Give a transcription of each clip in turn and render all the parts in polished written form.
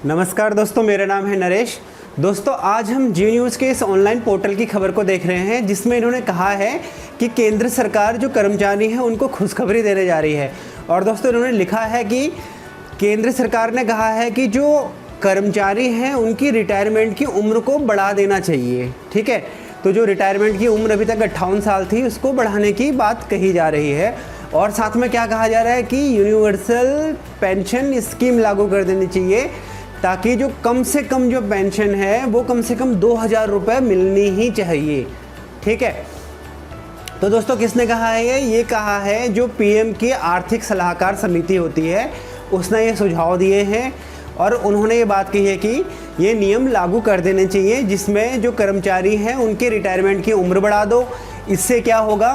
नमस्कार दोस्तों, मेरा नाम है नरेश। दोस्तों आज हम जी न्यूज़ के इस ऑनलाइन पोर्टल की खबर को देख रहे हैं जिसमें इन्होंने कहा है कि केंद्र सरकार जो कर्मचारी हैं उनको खुशखबरी देने जा रही है। और दोस्तों इन्होंने लिखा है कि केंद्र सरकार ने कहा है कि जो कर्मचारी हैं उनकी रिटायरमेंट की उम्र को बढ़ा देना चाहिए। ठीक है, तो जो रिटायरमेंट की उम्र अभी तक 58 साल थी उसको बढ़ाने की बात कही जा रही है। और साथ में क्या कहा जा रहा है कि यूनिवर्सल पेंशन स्कीम लागू कर देनी चाहिए ताकि जो कम से कम जो पेंशन है वो कम से कम 2000 रुपये मिलनी ही चाहिए। ठीक है, तो दोस्तों किसने कहा है ये कहा है जो पीएम की आर्थिक सलाहकार समिति होती है उसने ये सुझाव दिए हैं। और उन्होंने ये बात कही है कि ये नियम लागू कर देने चाहिए जिसमें जो कर्मचारी हैं उनके रिटायरमेंट की उम्र बढ़ा दो। इससे क्या होगा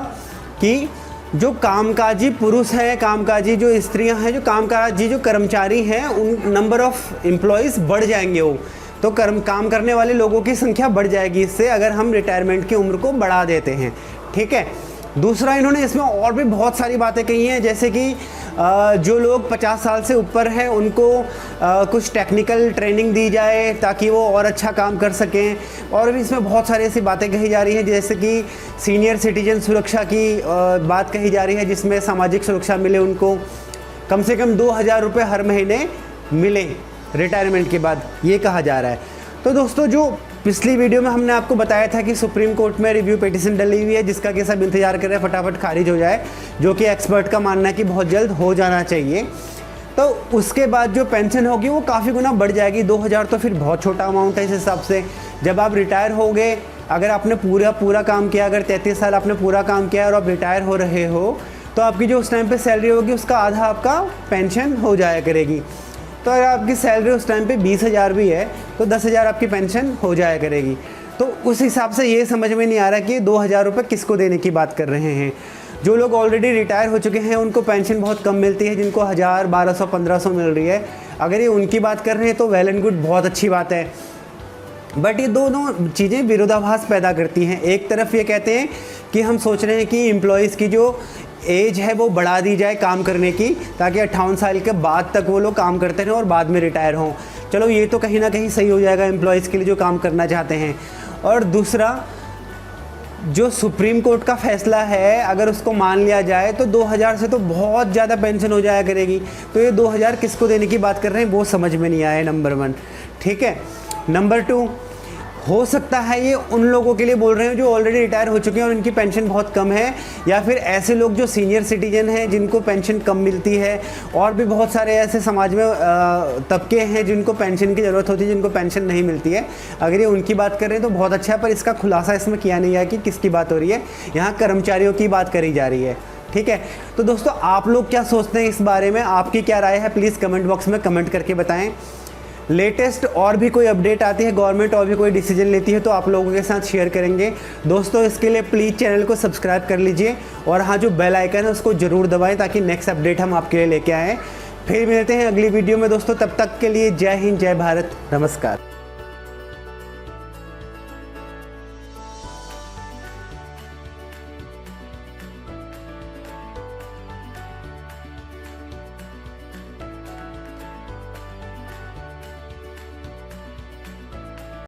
कि जो कामकाजी पुरुष हैं, कामकाजी जो स्त्रियां हैं, जो कामकाजी जो कर्मचारी हैं, उन नंबर ऑफ़ एम्प्लॉयज़ बढ़ जाएंगे। वो तो काम करने वाले लोगों की संख्या बढ़ जाएगी इससे, अगर हम रिटायरमेंट की उम्र को बढ़ा देते हैं। ठीक है, दूसरा इन्होंने इसमें और भी बहुत सारी बातें कही हैं, जैसे कि जो लोग 50 साल से ऊपर हैं उनको कुछ टेक्निकल ट्रेनिंग दी जाए ताकि वो और अच्छा काम कर सकें। और भी इसमें बहुत सारी ऐसी बातें कही जा रही हैं, जैसे कि सीनियर सिटीजन सुरक्षा की बात कही जा रही है जिसमें सामाजिक सुरक्षा मिले, उनको कम से कम 2000 रुपये हर महीने मिले रिटायरमेंट के बाद, ये कहा जा रहा है। तो दोस्तों जो पिछली वीडियो में हमने आपको बताया था कि सुप्रीम कोर्ट में रिव्यू पिटीशन डली हुई है जिसका कि सब इंतजार कर रहे हैं फटाफट खारिज हो जाए, जो कि एक्सपर्ट का मानना है कि बहुत जल्द हो जाना चाहिए। तो उसके बाद जो पेंशन होगी वो काफ़ी गुना बढ़ जाएगी। 2000 तो फिर बहुत छोटा अमाउंट है इस हिसाब से। जब आप रिटायर हो गए, अगर आपने पूरा काम किया, अगर 33 साल आपने पूरा काम किया और आप रिटायर हो रहे हो तो आपकी जो उस टाइम पर सैलरी होगी उसका आधा आपका पेंशन हो जाया करेगी। तो अगर आपकी सैलरी उस टाइम पे 20,000 भी है तो 10,000 आपकी पेंशन हो जाया करेगी। तो उस हिसाब से ये समझ में नहीं आ रहा कि ये 2000 रुपये किसको देने की बात कर रहे हैं। जो लोग ऑलरेडी रिटायर हो चुके हैं उनको पेंशन बहुत कम मिलती है, जिनको 1000, 1200, 1500 मिल रही है। अगर ये उनकी बात कर रहे हैं तो वेल एंड गुड, बहुत अच्छी बात है। बट ये दोनों चीज़ें विरोधाभास पैदा करती हैं। एक तरफ ये कहते हैं कि हम सोच रहे हैं कि एम्प्लॉयज़ की जो एज है वो बढ़ा दी जाए काम करने की, ताकि 58 साल के बाद तक वो लोग काम करते रहें और बाद में रिटायर हों। चलो ये तो कहीं ना कहीं सही हो जाएगा एम्प्लॉयज़ के लिए जो काम करना चाहते हैं। और दूसरा, जो सुप्रीम कोर्ट का फैसला है अगर उसको मान लिया जाए तो 2000 से तो बहुत ज़्यादा पेंशन हो जाया करेगी। तो ये 2000 किसको देने की बात कर रहे हैं वो समझ में नहीं आया, नंबर 1। ठीक है, नंबर 2, हो सकता है ये उन लोगों के लिए बोल रहे हैं जो ऑलरेडी रिटायर हो चुके हैं और उनकी पेंशन बहुत कम है, या फिर ऐसे लोग जो सीनियर सिटीजन हैं जिनको पेंशन कम मिलती है। और भी बहुत सारे ऐसे समाज में तबके हैं जिनको पेंशन की ज़रूरत होती है, जिनको पेंशन नहीं मिलती है। अगर ये उनकी बात कर रहे हैं तो बहुत अच्छा है, पर इसका खुलासा इसमें किया नहीं है कि किसकी बात हो रही है। यहाँ कर्मचारियों की बात करी जा रही है। ठीक है, तो दोस्तों आप लोग क्या सोचते हैं इस बारे में, आपकी क्या राय है, प्लीज़ कमेंट बॉक्स में कमेंट करके बताएं। लेटेस्ट और भी कोई अपडेट आती है, गवर्नमेंट और भी कोई डिसीजन लेती है तो आप लोगों के साथ शेयर करेंगे। दोस्तों इसके लिए प्लीज़ चैनल को सब्सक्राइब कर लीजिए और हाँ जो बेल आइकन है उसको ज़रूर दबाएं ताकि नेक्स्ट अपडेट हम आपके लिए लेके आएँ। फिर मिलते हैं अगली वीडियो में दोस्तों, तब तक के लिए जय हिंद, जय भारत, नमस्कार।